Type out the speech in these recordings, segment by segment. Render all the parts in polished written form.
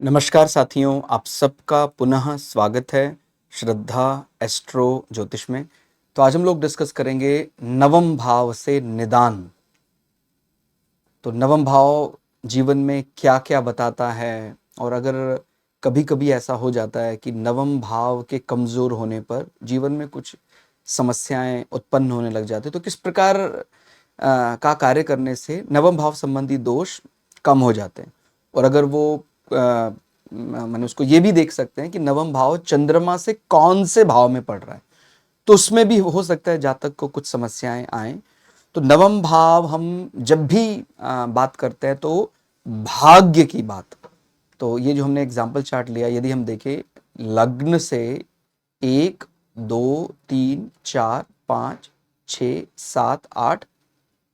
नमस्कार साथियों, आप सबका पुनः स्वागत है श्रद्धा एस्ट्रो ज्योतिष में। तो आज हम लोग डिस्कस करेंगे नवम भाव से निदान। तो नवम भाव जीवन में क्या क्या बताता है, और अगर कभी कभी ऐसा हो जाता है कि नवम भाव के कमज़ोर होने पर जीवन में कुछ समस्याएं उत्पन्न होने लग जाते, तो किस प्रकार का कार्य करने से नवम भाव संबंधी दोष कम हो जाते हैं। और अगर वो मैंने उसको ये भी देख सकते हैं कि नवम भाव चंद्रमा से कौन से भाव में पड़ रहा है, तो उसमें भी हो सकता है जातक को कुछ समस्याएं आए। तो नवम भाव हम जब भी बात करते हैं तो भाग्य की बात। तो ये जो हमने एग्जाम्पल चार्ट लिया, यदि हम देखें लग्न से 1 2 3 4 5 6 7 8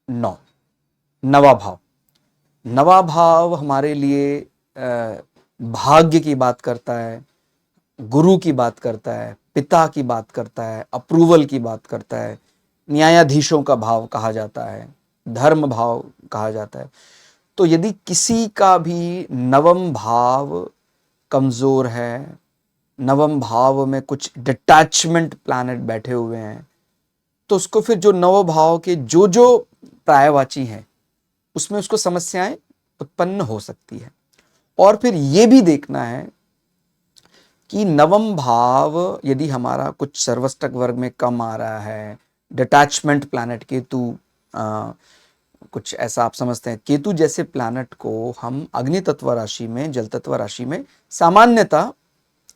9 नवा भाव, नवा भाव हमारे लिए भाग्य की बात करता है, गुरु की बात करता है, पिता की बात करता है, अप्रूवल की बात करता है, न्यायाधीशों का भाव कहा जाता है, धर्म भाव कहा जाता है। तो यदि किसी का भी नवम भाव कमजोर है, नवम भाव में कुछ डिटैचमेंट प्लैनेट बैठे हुए हैं, तो उसको फिर जो नव भाव के जो जो पर्यायवाची हैं उसमें उसको समस्याएं उत्पन्न हो सकती है। और फिर ये भी देखना है कि नवम भाव यदि हमारा कुछ सर्वष्टक वर्ग में कम आ रहा है, डिटैचमेंट प्लैनेट केतु, कुछ ऐसा आप समझते हैं, केतु जैसे प्लैनेट को हम अग्नि तत्व राशि में, जल तत्व राशि में सामान्यतः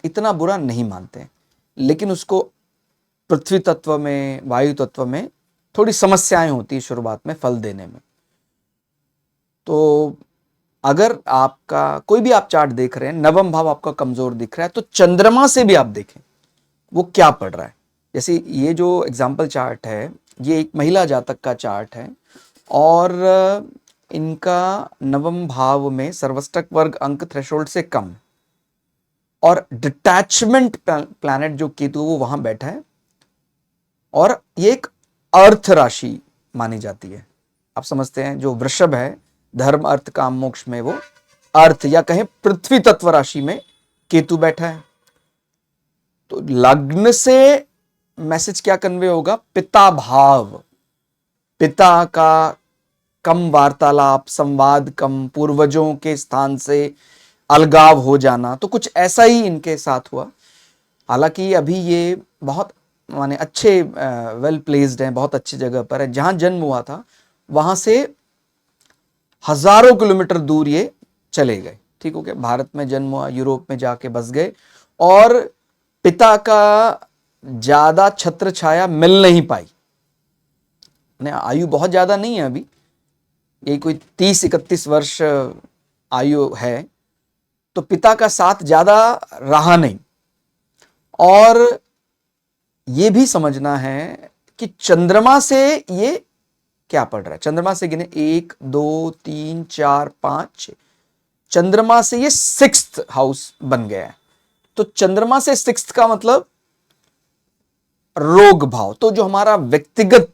इतना बुरा नहीं मानते हैं, लेकिन उसको पृथ्वी तत्व में, वायु तत्व में थोड़ी समस्याएं होती है शुरुआत में फल देने में। तो अगर आपका कोई भी आप चार्ट देख रहे हैं, नवम भाव आपका कमजोर दिख रहा है, तो चंद्रमा से भी आप देखें वो क्या पड़ रहा है। जैसे ये जो एग्जाम्पल चार्ट है, ये एक महिला जातक का चार्ट है, और इनका नवम भाव में सर्वष्टक वर्ग अंक थ्रेशोल्ड से कम, और डिटैचमेंट प्लैनेट जो केतु वो वहां बैठा है, और ये एक अर्थ राशि मानी जाती है। आप समझते हैं, जो वृषभ है धर्म अर्थ काम मोक्ष में, वो अर्थ या कहें पृथ्वी तत्व राशि में केतु बैठा है। तो लग्न से मैसेज क्या कन्वे होगा? पिता भाव, पिता का कम वार्तालाप, संवाद कम, पूर्वजों के स्थान से अलगाव हो जाना, तो कुछ ऐसा ही इनके साथ हुआ। हालांकि अभी ये बहुत माने अच्छे वेल प्लेस्ड हैं, बहुत अच्छी जगह पर है, जहां जन्म हुआ था वहां से हजारों किलोमीटर दूर ये चले गए। ठीक हो गया, भारत में जन्म हुआ, यूरोप में जाके बस गए, और पिता का ज्यादा छत्र छाया मिल नहीं पाई। आयु बहुत ज्यादा नहीं है अभी, ये कोई 30-31 वर्ष आयु है, तो पिता का साथ ज्यादा रहा नहीं। और ये भी समझना है कि चंद्रमा से ये क्या पड़ रहा है। चंद्रमा से गिने 1 2 3 4 5 6, चंद्रमा से ये 6th हाउस बन गया है। तो चंद्रमा से 6th का मतलब रोग भाव, तो जो हमारा व्यक्तिगत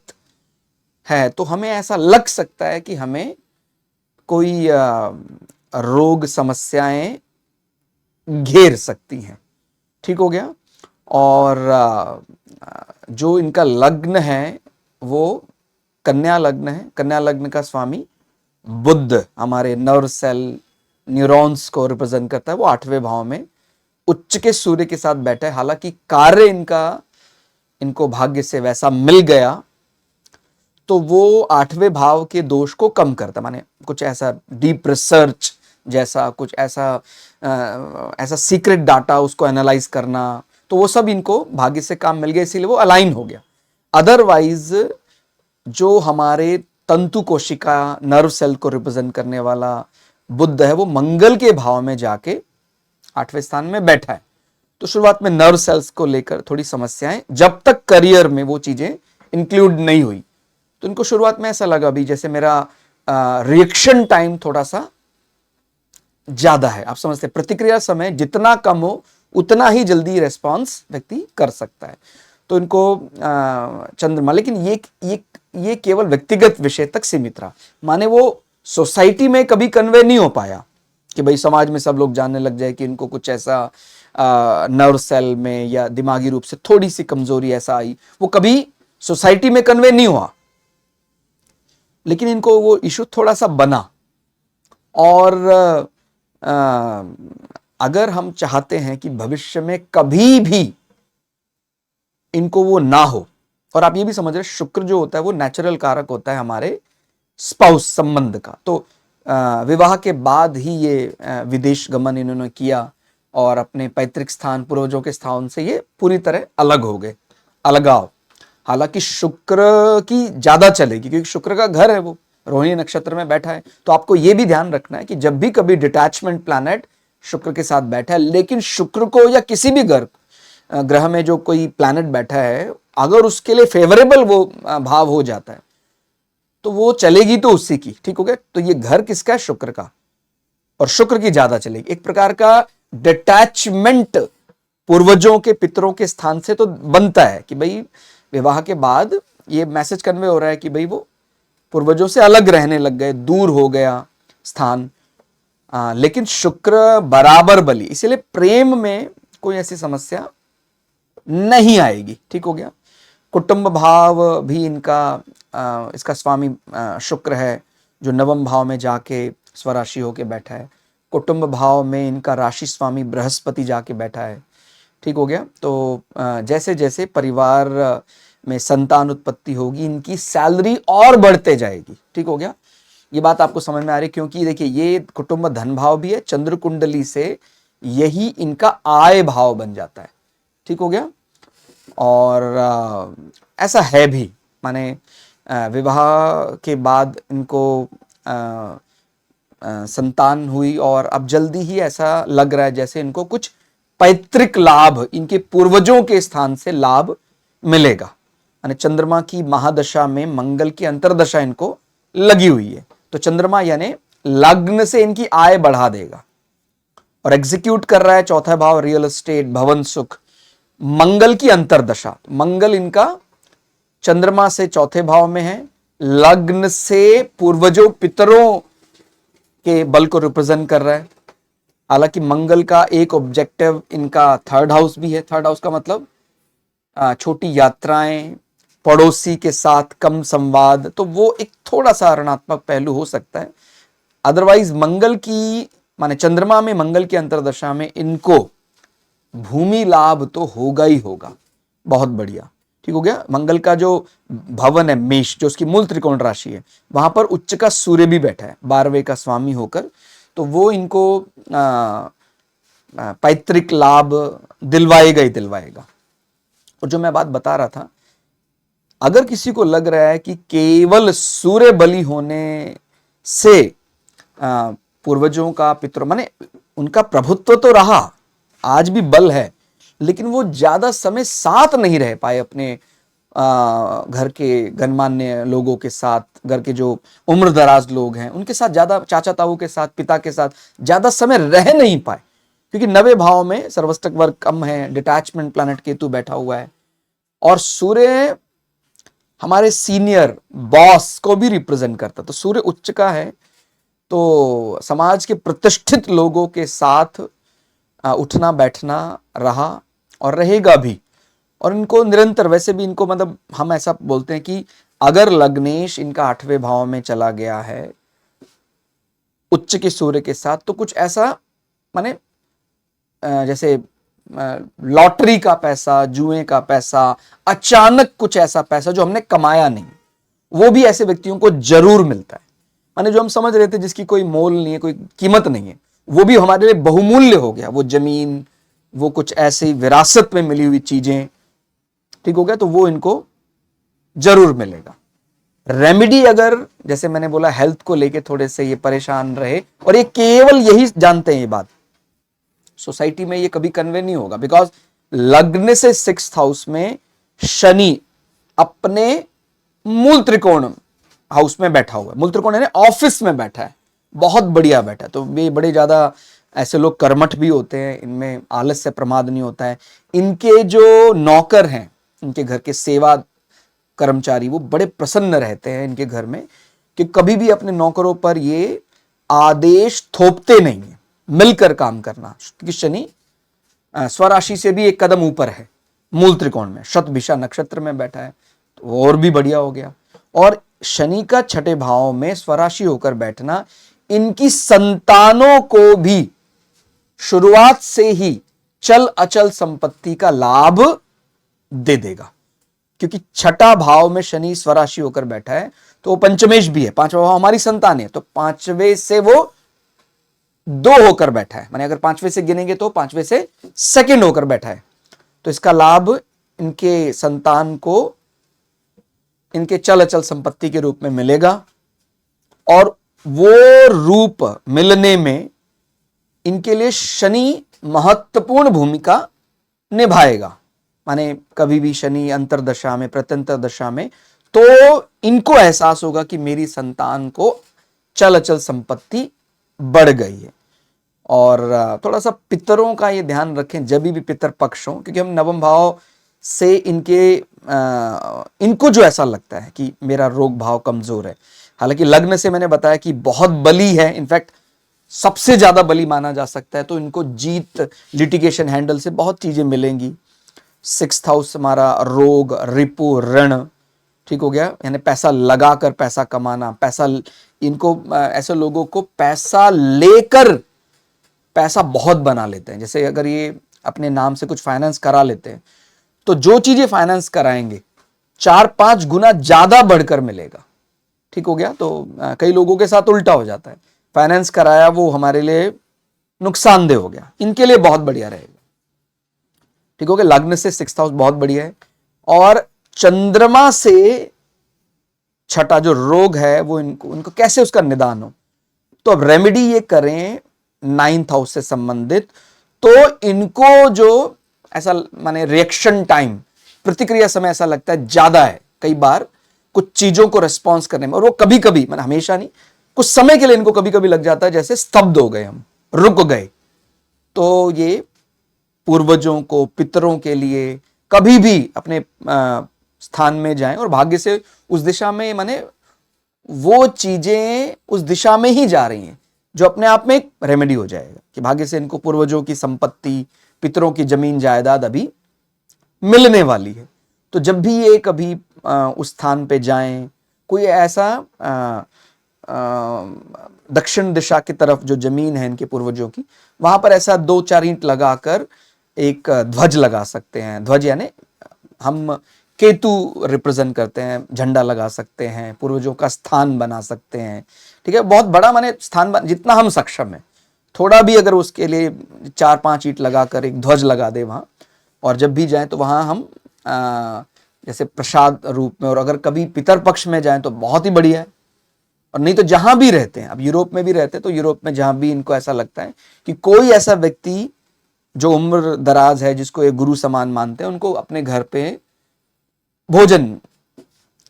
है, तो हमें ऐसा लग सकता है कि हमें कोई रोग समस्याएं घेर सकती हैं। ठीक हो गया। और जो इनका लग्न है वो कन्या लग्न है। कन्या लग्न का स्वामी बुध हमारे नर्व सेल, न्यूरॉन्स को रिप्रेजेंट करता है। वो 8वें भाव में उच्च के सूर्य के साथ बैठा है। हालांकि कार्य इनको भाग्य से वैसा मिल गया, तो वो 8वें भाव के दोष को कम करता, माने कुछ ऐसा डीप रिसर्च जैसा, कुछ ऐसा सीक्रेट डाटा उसको एनालाइज करना, तो वो सब इनको भाग्य से काम मिल गया, इसीलिए वो अलाइन हो गया। अदरवाइज जो हमारे तंतु कोशिका, नर्व सेल को रिप्रेजेंट करने वाला बुध है, वो मंगल के भाव में जाके 8वें स्थान में बैठा है। तो शुरुआत में नर्व सेल्स को लेकर थोड़ी समस्याएं, जब तक करियर में वो चीजें इंक्लूड नहीं हुई, तो इनको शुरुआत में ऐसा लगा भी जैसे मेरा रिएक्शन टाइम थोड़ा सा ज्यादा है। आप समझते हैं, प्रतिक्रिया समय जितना कम हो उतना ही जल्दी रेस्पॉन्स व्यक्ति कर सकता है। तो इनको चंद्रमा, लेकिन ये केवल व्यक्तिगत विषय तक सीमित रहा, माने वो सोसाइटी में कभी कन्वे नहीं हो पाया कि भाई समाज में सब लोग जानने लग जाए कि इनको कुछ ऐसा नर्व सेल में या दिमागी रूप से थोड़ी सी कमजोरी ऐसा आई, वो कभी सोसाइटी में कन्वे नहीं हुआ, लेकिन इनको वो इशू थोड़ा सा बना। और अगर हम चाहते हैं कि भविष्य में कभी भी इनको वो ना हो, और आप ये भी समझ रहे शुक्र जो होता है वो नेचुरल कारक होता है हमारे स्पाउस संबंध का, तो विवाह के बाद ही ये विदेश गमन इन्होंने किया और अपने पैतृक स्थान पूर्वजों के स्थान से ये पूरी तरह अलग हो गए, अलगाव। हालांकि शुक्र की ज्यादा चलेगी क्योंकि शुक्र का घर है वो, रोहिणी नक्षत्र में बैठा है। तो आपको यह भी ध्यान रखना है कि जब भी कभी डिटैचमेंट प्लैनेट शुक्र के साथ बैठा है, लेकिन शुक्र को या किसी भी ग्रह में जो कोई प्लैनेट बैठा है अगर उसके लिए फेवरेबल वो भाव हो जाता है तो वो चलेगी तो उसी की, ठीक हो गया। तो ये घर किसका है? शुक्र का, और शुक्र की ज्यादा चलेगी। एक प्रकार का डिटैचमेंट पूर्वजों के पितरों के स्थान से तो बनता है कि भाई विवाह के बाद ये मैसेज कन्वे हो रहा है कि भाई वो पूर्वजों से अलग रहने लग गए, दूर हो गया स्थान। लेकिन शुक्र बराबर बली, इसलिए प्रेम में कोई ऐसी समस्या नहीं आएगी, ठीक हो गया। कुटुंब भाव भी इनका इसका स्वामी शुक्र है जो नवम भाव में जाके स्वराशि होके बैठा है। कुटुंब भाव में इनका राशि स्वामी बृहस्पति जाके बैठा है, ठीक हो गया। तो जैसे जैसे परिवार में संतान उत्पत्ति होगी इनकी सैलरी और बढ़ते जाएगी, ठीक हो गया। ये बात आपको समझ में आ रही है क्योंकि देखिए ये कुटुंब धन भाव भी है, चंद्र कुंडली से यही इनका आय भाव बन जाता है, ठीक हो गया। और ऐसा है भी, माने विवाह के बाद इनको संतान हुई और अब जल्दी ही ऐसा लग रहा है जैसे इनको कुछ पैतृक लाभ, इनके पूर्वजों के स्थान से लाभ मिलेगा। यानी चंद्रमा की महादशा में मंगल की अंतरदशा इनको लगी हुई है, तो चंद्रमा यानी लग्न से इनकी आय बढ़ा देगा। और एग्जीक्यूट कर रहा है चौथा भाव रियल एस्टेट, भवन सुख, मंगल की अंतरदशा। मंगल इनका चंद्रमा से चौथे भाव में है, लग्न से पूर्वजों पितरों के बल को रिप्रेजेंट कर रहा है। हालांकि मंगल का एक ऑब्जेक्टिव इनका थर्ड हाउस भी है। थर्ड हाउस का मतलब छोटी यात्राएं, पड़ोसी के साथ कम संवाद, तो वो एक थोड़ा सा ऋणात्मक पहलू हो सकता है। अदरवाइज मंगल की माने चंद्रमा में मंगल की अंतरदशा में इनको भूमि लाभ तो होगा ही होगा, बहुत बढ़िया, ठीक हो गया। मंगल का जो भवन है मेष, जो उसकी मूल त्रिकोण राशि है, वहां पर उच्च का सूर्य भी बैठा है 12वें का स्वामी होकर, तो वो इनको पैतृक लाभ दिलवाएगा ही दिलवाएगा। और जो मैं बात बता रहा था, अगर किसी को लग रहा है कि केवल सूर्य बलि होने से पूर्वजों का पितरों माने उनका प्रभुत्व तो रहा, आज भी बल है, लेकिन वो ज्यादा समय साथ नहीं रह पाए अपने घर के गणमान्य लोगों के साथ, घर के जो उम्र दराज लोग हैं उनके साथ ज्यादा, चाचा ताऊ के साथ, पिता के साथ ज्यादा समय रह नहीं पाए, क्योंकि 9वें भाव में सर्वष्टक वर्ग कम है, डिटैचमेंट प्लैनेट केतु बैठा हुआ है, और सूर्य हमारे सीनियर बॉस को भी रिप्रेजेंट करता, तो सूर्य उच्च का है, तो समाज के प्रतिष्ठित लोगों के साथ उठना बैठना रहा और रहेगा भी। और इनको निरंतर, वैसे भी इनको मतलब हम ऐसा बोलते हैं कि अगर लग्नेश इनका 8वें भाव में चला गया है उच्च के सूर्य के साथ, तो कुछ ऐसा माने जैसे लॉटरी का पैसा, जुए का पैसा, अचानक कुछ ऐसा पैसा जो हमने कमाया नहीं, वो भी ऐसे व्यक्तियों को जरूर मिलता है। माने जो हम समझ रहे थे जिसकी कोई मोल नहीं है, कोई कीमत नहीं है, वो भी हमारे लिए बहुमूल्य हो गया, वो जमीन, वो कुछ ऐसी विरासत में मिली हुई चीजें, ठीक हो गया, तो वो इनको जरूर मिलेगा। रेमेडी अगर जैसे मैंने बोला हेल्थ को लेके थोड़े से ये परेशान रहे, और ये केवल यही जानते हैं, ये बात सोसाइटी में ये कभी कन्वे नहीं होगा, बिकॉज लग्न से 6th हाउस में शनि अपने मूल त्रिकोण हाउस में बैठा हुआ है, मूल त्रिकोण यानी ऑफिस में बैठा है, बहुत बढ़िया बैठा है। तो ये बड़े ज्यादा ऐसे लोग कर्मठ भी होते हैं, इनमें आलस्य प्रमाद नहीं होता है। इनके जो नौकर हैं, इनके घर के सेवा कर्मचारी, वो बड़े प्रसन्न रहते हैं इनके घर में, कि कभी भी अपने नौकरों पर ये आदेश थोपते नहीं है, मिलकर काम करना, क्योंकि शनि स्वराशि से भी एक कदम ऊपर है, मूल त्रिकोण में शतभिषा नक्षत्र में बैठा है, तो और भी बढ़िया हो गया। और शनि का छठे भाव में स्वराशि होकर बैठना इनकी संतानों को भी शुरुआत से ही चल अचल संपत्ति का लाभ दे देगा, क्योंकि छठा भाव में शनि स्वराशि होकर बैठा है, तो वो पंचमेश भी है, पांचवा भाव हमारी संतान है, तो पांचवे से वो दो होकर बैठा है, माने अगर पांचवे से गिनेंगे तो पांचवे से सेकंड होकर बैठा है, तो इसका लाभ इनके संतान को इनके चल अचल संपत्ति के रूप में मिलेगा। और वो रूप मिलने में इनके लिए शनि महत्वपूर्ण भूमिका निभाएगा, माने कभी भी शनि अंतरदशा में, प्रत्यंतर दशा में, तो इनको एहसास होगा कि मेरी संतान को चल अचल संपत्ति बढ़ गई है। और थोड़ा सा पितरों का ये ध्यान रखें जब भी पितर पक्ष हो, क्योंकि हम नवम भाव से इनको जो ऐसा लगता है कि मेरा रोग भाव कमजोर है, हालांकि लग्न से मैंने बताया कि बहुत बली है, इनफैक्ट सबसे ज्यादा बली माना जा सकता है, तो इनको जीत, लिटिगेशन हैंडल से बहुत चीजें मिलेंगी। 6th हाउस हमारा रोग, रिपु, ऋण, ठीक हो गया, यानी पैसा लगाकर पैसा कमाना, पैसा, इनको ऐसे लोगों को पैसा लेकर पैसा बहुत बना लेते हैं। जैसे अगर ये अपने नाम से कुछ फाइनेंस करा लेते हैं, तो जो चीजें फाइनेंस कराएंगे 4-5 गुना ज्यादा बढ़कर मिलेगा, ठीक हो गया। तो कई लोगों के साथ उल्टा हो जाता है, फाइनेंस कराया वो हमारे लिए नुकसानदेह हो गया, इनके लिए बहुत बढ़िया रहेगा, ठीक हो गया। लग्न से 6th हाउस बहुत बढ़िया है, और चंद्रमा से छठा जो रोग है वो इनको कैसे उसका निदान हो, तो अब रेमेडी ये करें 9th हाउस से संबंधित, तो इनको जो ऐसा माने रिएक्शन टाइम, प्रतिक्रिया समय ऐसा लगता है ज्यादा है कई बार कुछ चीजों को रिस्पॉन्स करने में, और वो कभी कभी, माने हमेशा नहीं, कुछ समय के लिए इनको कभी कभी लग जाता है जैसे स्तब्ध हो गए, हम रुक गए। तो ये पूर्वजों को, पितरों के लिए कभी भी अपने स्थान में जाएं और भाग्य से उस दिशा में, माने वो चीजें उस दिशा में ही जा रही हैं जो अपने आप में एक रेमेडी हो जाएगा कि भाग्य से इनको पूर्वजों की संपत्ति, पितरों की जमीन जायदाद अभी मिलने वाली है। तो जब भी ये कभी उस स्थान पे जाएं, कोई ऐसा दक्षिण दिशा की तरफ जो जमीन है इनके पूर्वजों की, वहां पर ऐसा 2-4 ईंट लगाकर एक ध्वज लगा सकते हैं। ध्वज यानी हम केतु रिप्रेजेंट करते हैं, झंडा लगा सकते हैं, पूर्वजों का स्थान बना सकते हैं, ठीक है, बहुत बड़ा माने स्थान जितना हम सक्षम है, थोड़ा भी अगर उसके लिए 4-5 ईंट लगाकर एक ध्वज लगा दे वहां, और जब भी जाएं तो वहां हम जैसे प्रसाद रूप में, और अगर कभी पितर पक्ष में जाएं तो बहुत ही बढ़िया है। और नहीं तो जहां भी रहते हैं, अब यूरोप में भी रहते हैं, तो यूरोप में जहां भी इनको ऐसा लगता है कि कोई ऐसा व्यक्ति जो उम्र दराज है, जिसको एक गुरु समान मानते हैं, उनको अपने घर पे भोजन,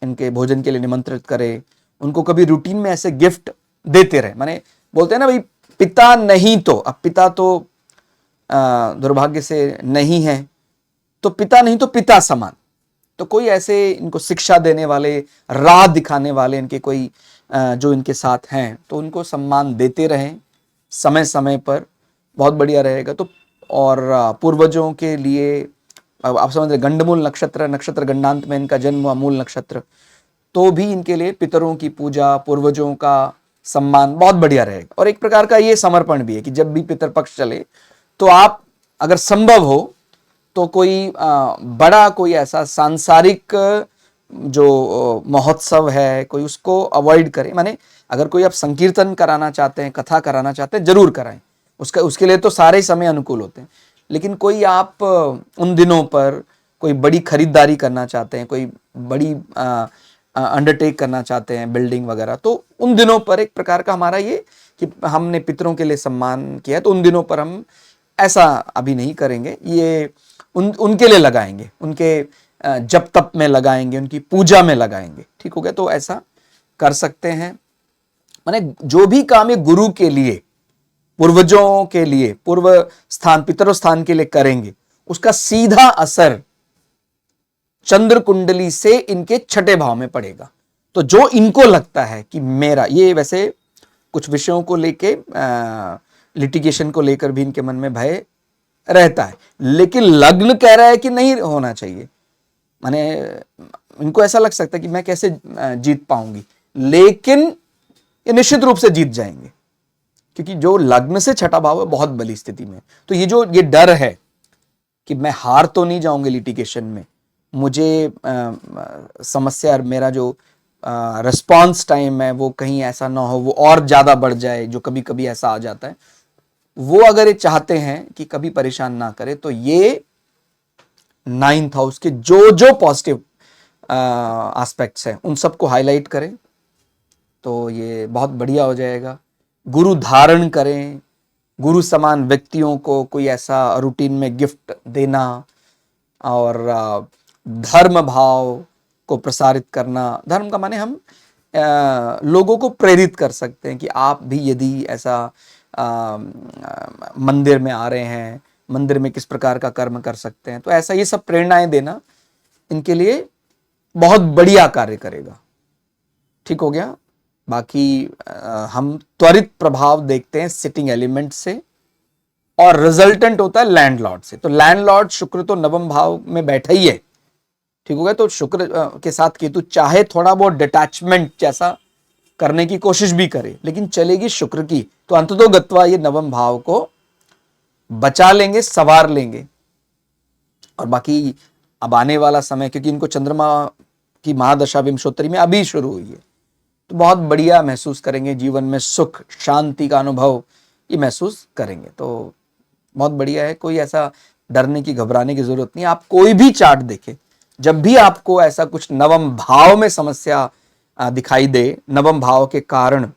इनके भोजन के लिए निमंत्रित करे, उनको कभी रूटीन में ऐसे गिफ्ट देते रहे। माने बोलते हैं ना भाई, पिता नहीं तो, अब पिता तो दुर्भाग्य से नहीं है, तो पिता नहीं तो पिता समान, तो कोई ऐसे इनको शिक्षा देने वाले, राह दिखाने वाले इनके कोई जो इनके साथ हैं, तो उनको सम्मान देते रहें समय समय पर, बहुत बढ़िया रहेगा। तो और पूर्वजों के लिए आप समझ रहे, गंडमूल नक्षत्र गंडांत में इनका जन्म हुआ, मूल नक्षत्र, तो भी इनके लिए पितरों की पूजा, पूर्वजों का सम्मान बहुत बढ़िया रहेगा। और एक प्रकार का ये समर्पण भी है कि जब भी पितर पक्ष चले तो आप अगर संभव हो तो कोई बड़ा कोई ऐसा सांसारिक जो महोत्सव है कोई, उसको अवॉइड करें। माने अगर कोई आप संकीर्तन कराना चाहते हैं, कथा कराना चाहते हैं, जरूर कराएं, उसके लिए तो सारे समय अनुकूल होते हैं। लेकिन कोई आप उन दिनों पर कोई बड़ी खरीदारी करना चाहते हैं, कोई बड़ी अंडरटेक करना चाहते हैं, बिल्डिंग वगैरह, तो उन दिनों पर एक प्रकार का हमारा ये कि हमने पितरों के लिए सम्मान किया है, तो उन दिनों पर हम ऐसा अभी नहीं करेंगे, ये उनके लिए लगाएंगे, उनके जप तप में लगाएंगे, उनकी पूजा में लगाएंगे, ठीक हो गया। तो ऐसा कर सकते हैं। माने जो भी काम ये गुरु के लिए, पूर्वजों के लिए, पूर्व स्थान, पितरों स्थान के लिए करेंगे, उसका सीधा असर चंद्र कुंडली से इनके छठे भाव में पड़ेगा। तो जो इनको लगता है कि मेरा ये, वैसे कुछ विषयों को लेके लिटिगेशन को लेकर भी इनके मन में भय रहता है। लेकिन लग्न कह रहा है कि नहीं होना चाहिए, माने इनको ऐसा लग सकता है कि मैं कैसे जीत पाऊंगी, लेकिन ये निश्चित रूप से जीत जाएंगे, क्योंकि जो लग्न से छठा भाव है बहुत बली स्थिति में। तो ये डर है कि मैं हार तो नहीं जाऊंगी लिटिगेशन में, मुझे समस्या, मेरा जो रिस्पॉन्स टाइम है वो कहीं ऐसा ना हो वो और ज्यादा बढ़ जाए, जो कभी कभी ऐसा आ जाता है। वो अगर ये चाहते हैं कि कभी परेशान ना करे, तो ये 9th हाउस के जो जो पॉजिटिव एस्पेक्ट्स हैं उन सबको हाईलाइट करें, तो ये बहुत बढ़िया हो जाएगा। गुरु धारण करें, गुरु समान व्यक्तियों को कोई ऐसा रूटीन में गिफ्ट देना, और धर्म भाव को प्रसारित करना। धर्म का माने हम लोगों को प्रेरित कर सकते हैं कि आप भी यदि ऐसा मंदिर में आ रहे हैं, मंदिर में किस प्रकार का कर्म कर सकते हैं, तो ऐसा ये सब प्रेरणाएं देना इनके लिए बहुत बढ़िया कार्य करेगा। ठीक हो गया। बाकी हम त्वरित प्रभाव देखते हैं सिटिंग एलिमेंट से, और रिजल्टेंट होता है लैंडलॉर्ड से। तो लैंडलॉर्ड शुक्र तो नवम भाव में बैठा ही है, ठीक हो गया। तो शुक्र के साथ केतु चाहे थोड़ा बहुत डिटैचमेंट जैसा करने की कोशिश भी करे, लेकिन चलेगी शुक्र की, तो अंततोगत्वा ये नवम भाव को बचा लेंगे, संवार लेंगे। और बाकी अब आने वाला समय, क्योंकि इनको चंद्रमा की महादशा विंशोत्तरी में अभी शुरू हुई है, तो बहुत बढ़िया महसूस करेंगे, जीवन में सुख शांति का अनुभव ये महसूस करेंगे। तो बहुत बढ़िया है, कोई ऐसा डरने की घबराने की जरूरत नहीं। आप कोई भी चार्ट देखें, जब भी आपको ऐसा कुछ नवम भाव में समस्या दिखाई दे, नवम भाव के कारण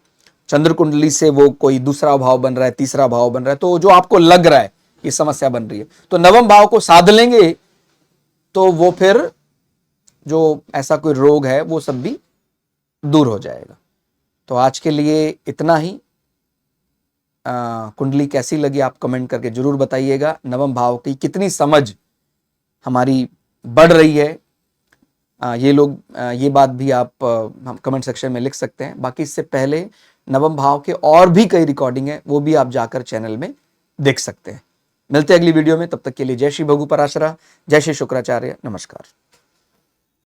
चंद्र कुंडली से वो कोई दूसरा भाव बन रहा है, तीसरा भाव बन रहा है, तो जो आपको लग रहा है ये समस्या बन रही है, तो नवम भाव को साध लेंगे, तो वो फिर जो ऐसा कोई रोग है वो सब भी दूर हो जाएगा। तो आज के लिए इतना ही। कुंडली कैसी लगी आप कमेंट करके जरूर बताइएगा। नवम भाव की कितनी समझ हमारी बढ़ रही है, ये बात भी आप हम कमेंट सेक्शन में लिख सकते हैं। बाकी इससे पहले नवम भाव के और भी कई रिकॉर्डिंग है, वो भी आप जाकर चैनल में देख सकते हैं। मिलते हैं अगली वीडियो में, तब तक के लिए जय श्री भगु पराशरा, जय श्री शुक्राचार्य, नमस्कार।